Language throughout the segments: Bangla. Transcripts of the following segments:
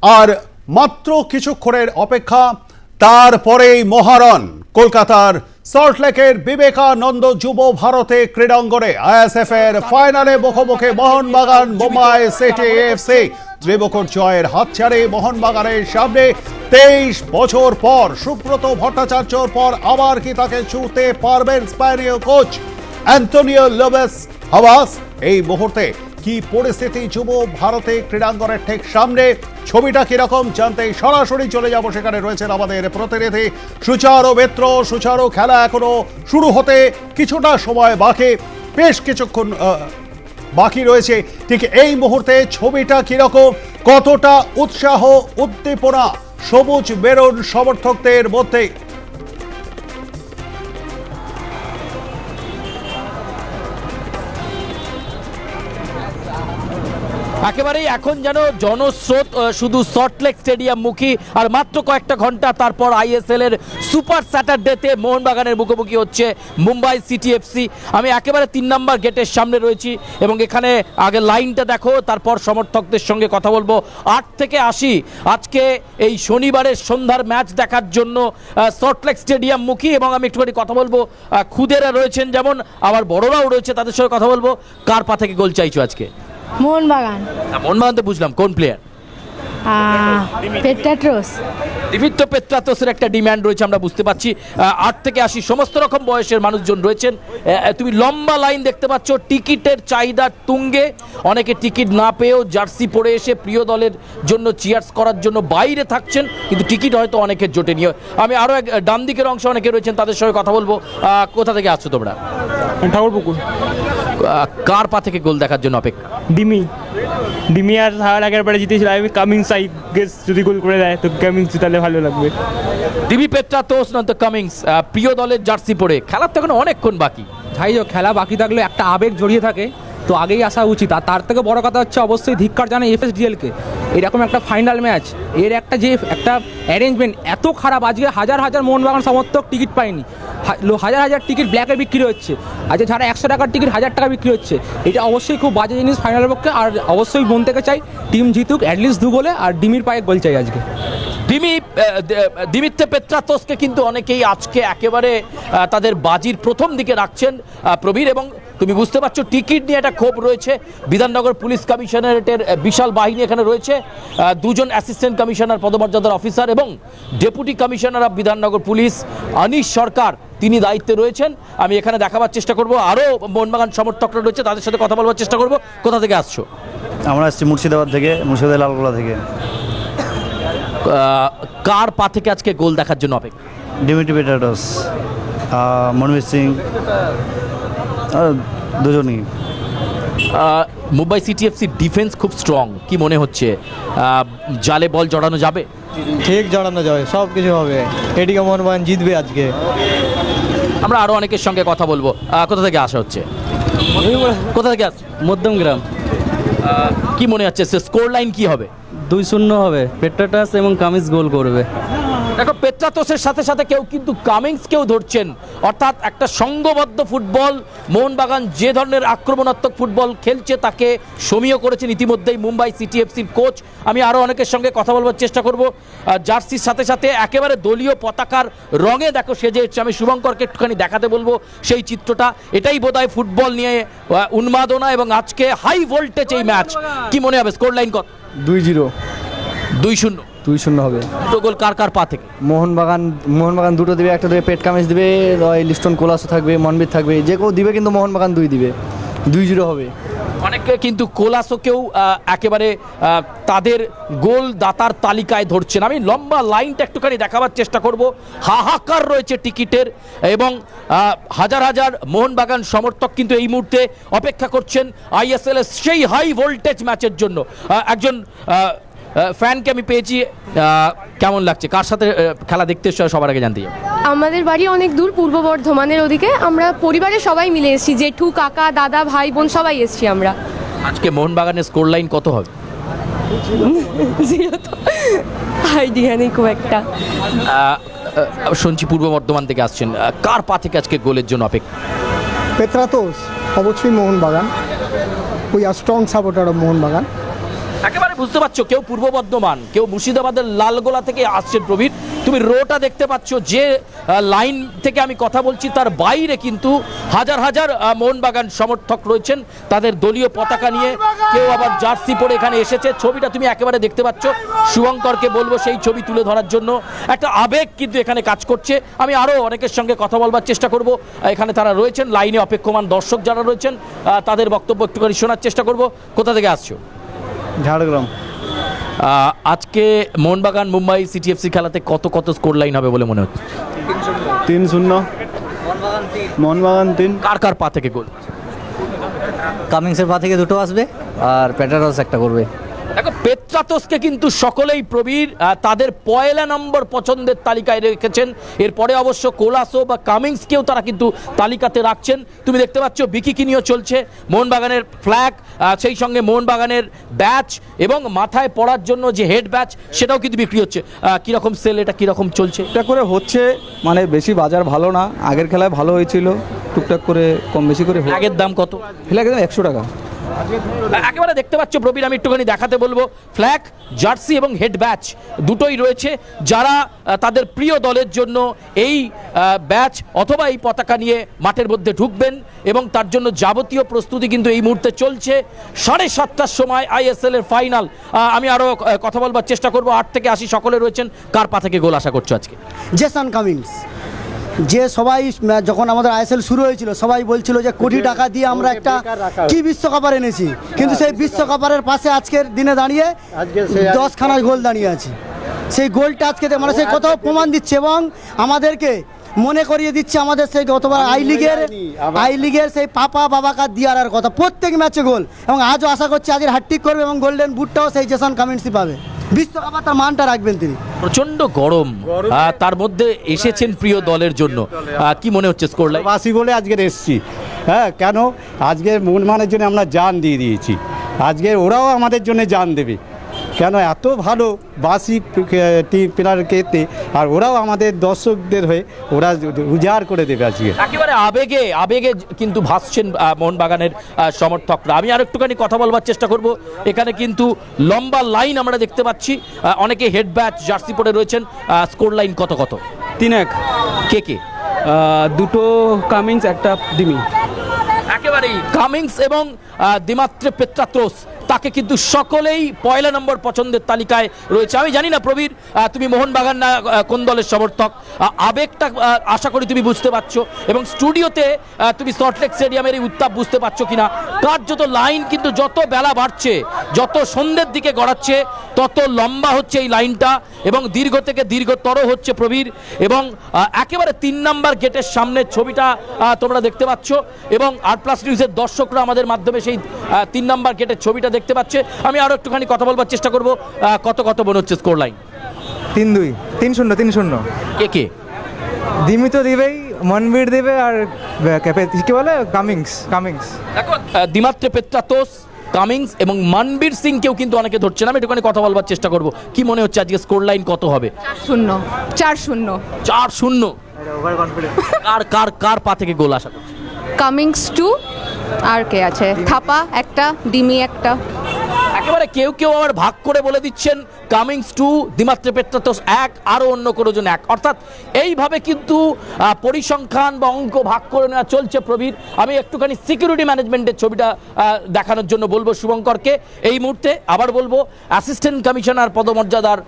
আর মাত্র কিছুক্ষণের অপেক্ষা, তারপরেই মহারণ। কলকাতার সল্টলেকের বিবেকানন্দ যুব ভারতে ক্রীড়াঙ্গনে আইএসএফ এর ফাইনালে মুখোমুখি মোহনবাগান মুম্বাই সিটি এফসি। ত্রিমুকুট জয়ের হাতছাড়ে মোহনবাগানের সামনে 23 বছর পর সুব্রত ভট্টাচার্যর পর আবার কি তাকে ছুঁতে পারবেন স্প্যানিয় কোচ অ্যান্টোনিও লোপেজ হাভাস? এই মুহূর্তে কি পরিস্থিতি যুব ভারতে ক্রীড়াঙ্গনের ঠিক সামনে, ছবিটা কিরকম জানতে সরাসরি চলে যাব। সেখানে রয়েছেন আমাদের প্রতিনিধি সুচারু মিত্র। সুচারু, খেলা এখনো শুরু হতে কিছুটা সময় বাকি, বেশ কিছুক্ষণ বাকি রয়েছে। ঠিক এই মুহূর্তে ছবিটা কিরকম, কতটা উৎসাহ উদ্দীপনা সবুজ মেরুন সমর্থকদের মধ্যে? একেবারেই এখন যেন জনস্রোত শুধু সল্টলেক স্টেডিয়াম মুখী, আর মাত্র কয়েকটা ঘন্টা তারপর আইএসএল এর সুপার স্যাটারডেতে মোহনবাগানের মুখোমুখি হচ্ছে মুম্বাই সিটি এফসি। আমি একেবারে 3 নম্বর গেটের সামনে রয়েছি এবং এখানে আগে লাইনটা দেখো, তারপর সমর্থকদের সঙ্গে কথা বলবো। 8 থেকে 80 আজকে এই শনিবারের সন্ধ্যার ম্যাচ দেখার জন্য সল্টলেক স্টেডিয়াম মুখী। এবং আমি একটুখানি কথা বলবো, খুদেরা রয়েছেন যেমন, আবার বড়রাও রয়েছে, তাদের সঙ্গে কথা বলবো। কার পা থেকে গোল চাইছো আজকে? মোহনবাগান। মোহনবাগান তো বুঝলাম, কোন প্লেয়ার? পেট্রাটোস। দিমিত্র পেট্রাটোসের একটা ডিমান্ড রয়েছে, আমরা বুঝতে পারছি। 8 থেকে 80 সমস্ত রকম বয়সের মানুষজন রয়েছেন। তুমি লম্বা লাইন দেখতে পাচ্ছ, টিকিটের চাহিদা তুঙ্গে। অনেকে টিকিট না পেয়েও জার্সি পরে এসে প্রিয় দলের জন্য চিয়ার্স করার জন্য বাইরে থাকছেন, কিন্তু টিকিট হয়তো অনেকের জোটেনি। আমি আরও এক ডান দিকের অংশে অনেকে রয়েছেন, তাদের সঙ্গে কথা বলবো। কোথা থেকে আসছো তোমরা? ঠাকুরপুকুর। কার পা থেকে গোল দেখার জন্য অপেক্ষা? ডিমি আর হার আগের বারে জিতেছিল। আমি কামিংস, আই গেস যদি গোল করে দেয় তো কামিংস জিতালে ভালো লাগবে। দিমি পেট্রাটোস নয়তো কামিংস প্রিয় দলের জার্সি পরে। খেলার তো এখন অনেকক্ষণ বাকি। যাই হোক, খেলা বাকি থাকলে একটা আবেগ জড়িয়ে থাকে, তো আগেই আসা উচিত। আর তার থেকে বড় কথা হচ্ছে অবশ্যই ধিক্কার জানাই এফএসডিএলকে। এরকম একটা ফাইনাল ম্যাচ, এর একটা যে একটা অ্যারেঞ্জমেন্ট এত খারাপ। আজকে হাজার হাজার মোহনবাগান সমর্থক টিকিট পায়নি, হাজার হাজার টিকিট ব্ল্যাকে বিক্রি হচ্ছে। আজকে ছাড়া 100 টাকার টিকিট 1000 টাকা বিক্রি হচ্ছে। এটা অবশ্যই খুব বাজে জিনিস ফাইনালের পক্ষে। আর অবশ্যই মন থেকে চাই টিম জিতুক, অ্যাটলিস্ট 2 গোলে। আর ডিমির পায়ে গোল চাই আজকে। দিমিত্র পেট্রাটোসকে কিন্তু অনেকেই আজকে একেবারে তাদের বাজির প্রথম দিকে রাখছেন প্রবীর। এবং তুমি বুঝতে পারছো টিকিট নিয়ে একটা ক্ষোভ রয়েছে। বিধাননগর পুলিশ কমিশনারেটের বিশাল বাহিনী এখানে রয়েছে, 2 জন অ্যাসিস্ট্যান্ট কমিশনার পদমর্যাদার অফিসার এবং deputy commissioner of Bidhannagar police Anish Sarkar, তিনি দায়িত্বে রয়েছেন। আমি এখানে দেখাবার চেষ্টা করব, আরও মোহনবাগান সমর্থকরা রয়েছে, তাদের সাথে কথা বলবার চেষ্টা করব। কোথা থেকে আসছো? আমরা আসছি মুর্শিদাবাদ থেকে, মুর্শিদাবাদ লালগোলা থেকে। কার পা থেকে আজকে গোল দেখার জন্য অপেক্ষা? ডিমিট্রি পেট্রাটোস, মনবীর সিং, দুজনই। মুম্বাই সিটি এফসি ডিফেন্স খুব স্ট্রং, কি মনে হচ্ছে জালে বল জড়ানো যাবে? ঠিক জড়ানো যাবে, সব কিছু হবে। এদিকে মোহনবাগান জিতবে আজকে। আমরা আরও অনেকের সঙ্গে কথা বলবো। কোথা থেকে আসা হচ্ছে? কোথা থেকে আসছে? মধ্যমগ্রাম। কি মনে হচ্ছে স্কোর লাইন কি হবে? 2-0 হবে। পেট্রাটাস এবং কামিজ গোল করবে। দেখো, পেট্রাটোসের সাথে সাথে কেউ কিন্তু কামিংসকেও ধরছেন। অর্থাৎ একটা সংঘবদ্ধ ফুটবল। মোহনবাগান যে ধরনের আক্রমণাত্মক ফুটবল খেলছে তাকে সমীহ করেছেন ইতিমধ্যেই মুম্বাই সিটি এফসির কোচ। আমি আরও অনেকের সঙ্গে কথা বলবার চেষ্টা করব। জার্সির সাথে সাথে একেবারে দলীয় পতাকার রঙে দেখো সেজে হচ্ছে। আমি শুভঙ্করকে একটুখানি দেখাতে বলবো সেই চিত্রটা। এটাই বোধহয় ফুটবল নিয়ে উন্মাদনা এবং আজকে হাই ভোল্টেজ এই ম্যাচ। কি মনে হবে স্কোর লাইন কত? 2-0। 2-0 হবে। 2 গোল কার কার পা থেকে? মোহনবাগান 2টো দিবে, একটা দিবে পেট কামিজ দিবে, লিস্টন কোলাসও থাকবে, মনবীর থাকবে, যে কেউ দিবে, কিন্তু মোহনবাগান 2 দিবে। 2-0 হবে। অনেকে কিন্তু কোলাসোকেও একেবারে তাদের গোল দাতার তালিকায় ধরছেন। আমি লম্বা লাইনটা একটুখানি দেখাবার চেষ্টা করব। হাহাকার রয়েছে টিকিটের এবং হাজার হাজার মোহনবাগান সমর্থক কিন্তু এই মুহূর্তে অপেক্ষা করছেন আইএসএল এর সেই হাই ভোল্টেজ ম্যাচের জন্য। একজন ফ্যানকে আমি পেয়েছি, কেমন লাগছে? কার সাথে খেলা দেখতে এসছো সবার আগে জানতে চাই। আমাদের বাড়ি অনেক দূর, পূর্ব বর্ধমানের ওদিকে। আমরা পরিবারের সবাই মিলে এসেছি, জেঠু, কাকা, দাদা, ভাই, বোন সবাই এসেছি আমরা। আজকে মোহনবাগানের স্কোর লাইন কত হবে? আইডিয়া নেই খুব একটা। শুনছি পূর্ব বর্ধমান থেকে আসছেন, কার পা থেকে আজকে গোলের জন্য অপেক্ষা? পেট্রাটোস, অবশ্যই Mohun Bagan. We are strong supporter of Mohun Bagan. একেবারে একেবারে বুঝতে পারছো, কেউ পূর্ব বর্ধমান, কেউ মুর্শিদাবাদের লালগোলা থেকে আসছেন প্রবীর। তুমি রোটা দেখতে পাচ্ছ, যে লাইন থেকে আমি কথা বলছি তার বাইরে কিন্তু হাজার হাজার মোহনবাগান সমর্থক রয়েছেন তাদের দলীয় পতাকা নিয়ে, কেউ আবার জার্সি পরে এখানে এসেছে। ছবিটা তুমি একেবারে দেখতে পাচ্ছ। শুভঙ্করকে বলবো সেই ছবি তুলে ধরার জন্য। একটা আবেগ কিন্তু এখানে কাজ করছে। আমি আরও অনেকের সঙ্গে কথা বলবার চেষ্টা করব, এখানে তারা রয়েছেন লাইনে অপেক্ষমান দর্শক যারা রয়েছেন, তাদের বক্তব্য একটুখানি শোনার চেষ্টা করব। কোথা থেকে আসছো? ঝাড়গ্রাম। আজকে মোহনবাগান মুম্বাই সিটিএফসি খেলাতে কত কত স্কোর লাইন হবে বলে মনে হচ্ছে? 3-0 মোহনবাগান 3। কার কার পা থেকে গোল? কামিংসের পা থেকে দুটো আসবে আর পেটারস একটা করবে। দেখো, পেত্রাতোসকে কিন্তু সকলেই প্রবীর তাদের পয়লা নম্বর পছন্দের তালিকায় রেখেছেন। এরপরে অবশ্য কোলাসো বা কামিংসকেও তারা কিন্তু তালিকাতে রাখছেন। তুমি দেখতে পাচ্ছ বিকিকিনিও চলছে, মোহনবাগানের ফ্ল্যাগ, সেই সঙ্গে মোহনবাগানের ব্যাচ এবং মাথায় পড়ার জন্য যে হেড ব্যাচ সেটাও কিন্তু বিক্রি হচ্ছে। কীরকম সেল, এটা কীরকম চলছে? টুকটাক করে হচ্ছে, মানে বেশি বাজার ভালো না, আগের খেলায় ভালো হয়েছিল, টুকটাক করে কম বেশি করে। ফ্ল্যাগের দাম কত? ফ্ল্যাগ একদম 100 টাকা। একেবারে দেখতে পাচ্ছ প্রবীর, আমি একটুখানি দেখাতে বলবো, ফ্ল্যাগ, জার্সি এবং হেড ব্যাচ দুটোই রয়েছে। যারা তাদের প্রিয় দলের জন্য এই ব্যাচ অথবা এই পতাকা নিয়ে মাঠের মধ্যে ঢুকবেন এবং তার জন্য যাবতীয় প্রস্তুতি কিন্তু এই মুহূর্তে চলছে। 7:30টার সময় আইএসএল এর ফাইনাল। আমি আরও কথা বলবার চেষ্টা করবো। 8 থেকে 80 সকলে রয়েছেন। কার পা থেকে গোল আশা করছো আজকে? জেসন কামিংস, যে সবাই যখন আমাদের আইএসএল শুরু হয়েছিল সবাই বলছিল যে কোটি টাকা দিয়ে আমরা একটা কি বিশ্বকাপার এনেছি, কিন্তু সেই বিশ্বকাপারের পাশে আজকের দিনে দাঁড়িয়ে 10খানা গোল দাঁড়িয়ে আছে। সেই গোলটা আজকে মানে সেই কোথাও প্রমাণ দিচ্ছে এবং আমাদেরকে মনে করিয়ে দিচ্ছে আমাদের সেই গতবার আই লিগের সেই বাবাকার দিয়ার কথা। প্রত্যেক ম্যাচে গোল, এবং আজও আশা করছি আজকের হ্যাটট্রিক করবে এবং গোল্ডেন বুটটাও সেই জেসন কামিংসই পাবে। বিশ্বকাপে তার মানটা রাখবেন তিনি। প্রচন্ড গরম, তার মধ্যে এসেছেন প্রিয় দলের জন্য। কি মনে হচ্ছে স্কোর লাইন? বাসি বলে আজকের এসছি। হ্যাঁ, কেন আজকের মোহনবাগানের জন্য আমরা জান দিয়ে দিয়েছি, আজকে ওরাও আমাদের জন্য জান দেবে। কেন এত ভালো বাসি টিম প্লেয়ারকে, আর ওরাও আমাদের দর্শকদের হয়ে ওরা উজাড় করে দেবে আজকে। একেবারে আবেগে কিন্তু ভাসছেন মোহনবাগানের সমর্থকরা। আমি আর একটুখানি কথা বলবার চেষ্টা করব। এখানে কিন্তু লম্বা লাইন আমরা দেখতে পাচ্ছি, অনেকে হেড ব্যাচ জার্সি পরে রয়েছেন। স্কোর লাইন কত কত? 3-1। কে? দুটো কামিংস, একটা দিমি। একেবারেই কামিংস এবং দিমাত্রে পেত্রাত্রোস, তাকে কিন্তু সকলেই পয়লা নম্বর পছন্দের তালিকায় রয়েছে। আমি জানি না প্রবীর, তুমি মোহনবাগান না কোন দলের সমর্থক, আবেগটা আশা করি তুমি বুঝতে পারছো, এবং স্টুডিওতে তুমি সল্টলেক স্টেডিয়ামের এই উত্তাপ বুঝতে পারছো কিনা। কার্যত লাইন কিন্তু যত বেলা বাড়ছে, যত সন্ধ্যের দিকে গড়াচ্ছে, তত লম্বা হচ্ছে এই লাইনটা এবং দীর্ঘ থেকে দীর্ঘতর হচ্ছে প্রবীর। এবং একেবারে 3 নম্বর গেটের সামনের ছবিটা তোমরা দেখতে পাচ্ছ, এবং আর+ নিউজের দর্শকরা আমাদের মাধ্যমে সেই 3 নম্বর গেটের ছবিটা দেখতে পাচ্ছে। আমি আরও একটুখানি কথা বলবার চেষ্টা করব। কত কত মনে হচ্ছে স্কোর লাইন? 3-2, 3-0। কে? দিমি তো দিবেই, মনবীর দেবে, আর কি বলে কামিংস। দেখো, দিমাত্রে পেত্রাতোস, কামিংস এবং মনবীর সিংকেও কিন্তু অনেকে ধরছে না। আমি একটুখানি কথা বলবার চেষ্টা করব। কি মনে হচ্ছে আজকে স্কোর লাইন কত হবে? 4-0। 4-0। কার পা থেকে গোল আসা? কামিংস 2, আর কে আছে? থাপা একটা, ডিমি একটা। একেবারে কেউ আবার ভাগ করে বলে দিচ্ছেন কামিংস 2, দিমাত্রে পেত্রাতোস 1, আরও অন্য কোনোজন 1। অর্থাৎ এইভাবে কিন্তু পরিসংখ্যান বা অঙ্ক ভাগ করে নেওয়া চলছে প্রবীর। আমি একটুখানি সিকিউরিটি ম্যানেজমেন্টের ছবিটা দেখানোর জন্য বলবো শুভঙ্করকে। এই মুহূর্তে আবার বলবো, অ্যাসিস্ট্যান্ট কমিশনার পদমর্যাদার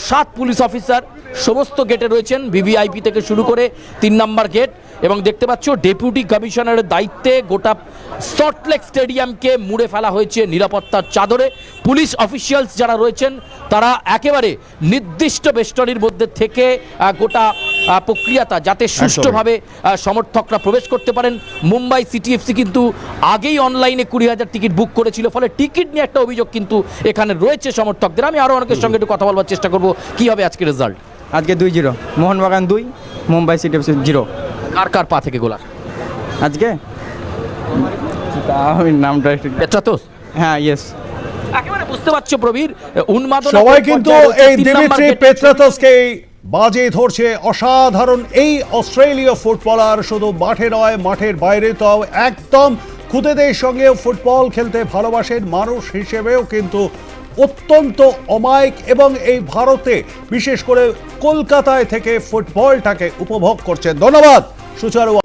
7 পুলিশ অফিসার সমস্ত গেটে রয়েছেন, ভিভিআইপি থেকে শুরু করে 3 নম্বর গেট। এবং দেখতে পাচ্ছ ডেপুটি কমিশনারের দায়িত্বে গোটা সল্টলেক স্টেডিয়ামকে মুড়ে ফেলা হয়েছে নিরাপত্তার চাদরে। পুলিশ অফিসিয়ালস যারা রয়েছেন তারা একেবারে নির্দিষ্ট বেষ্টনীর মধ্যে থেকে গোটা প্রক্রিয়াটা যাতে সুষ্ঠুভাবে সমর্থকরা প্রবেশ করতে পারেন। মুম্বাই সিটিএফসি কিন্তু আগেই অনলাইনে 20,000 টিকিট বুক করেছিল, ফলে টিকিট নিয়ে একটা অভিযোগ কিন্তু এখানে রয়েছে সমর্থকদের। আমি আরও অনেকের সঙ্গে একটু কথা বলবার চেষ্টা করব। কি হবে আজকে রেজাল্ট? আজকে 2-0 মোহনবাগান 2, মুম্বাই সিটিএফসি 0। কার পা থেকে গোল আজকে আমি নামটা পেত্রাতোস? হ্যাঁ, ইয়েস। একেবারে বুঝতে পারছো প্রবীর, উন্মাদনা সবাই কিন্তু এই দিমিত্রি পেত্রাতোসকে বাজে ধরছে। অসাধারণ এই অস্ট্রেলীয় ফুটবলার শুধু মাঠে নয়, মাঠের বাইরে তো একদম খুদেদের সঙ্গে ফুটবল খেলতে ভালোবাসেন, মানুষ হিসেবেও কিন্তু অত্যন্ত অমায়িক এবং এই ভারতে বিশেষ করে কলকাতায় থেকে ফুটবলটাকে উপভোগ করছেন। ধন্যবাদ সুচারু।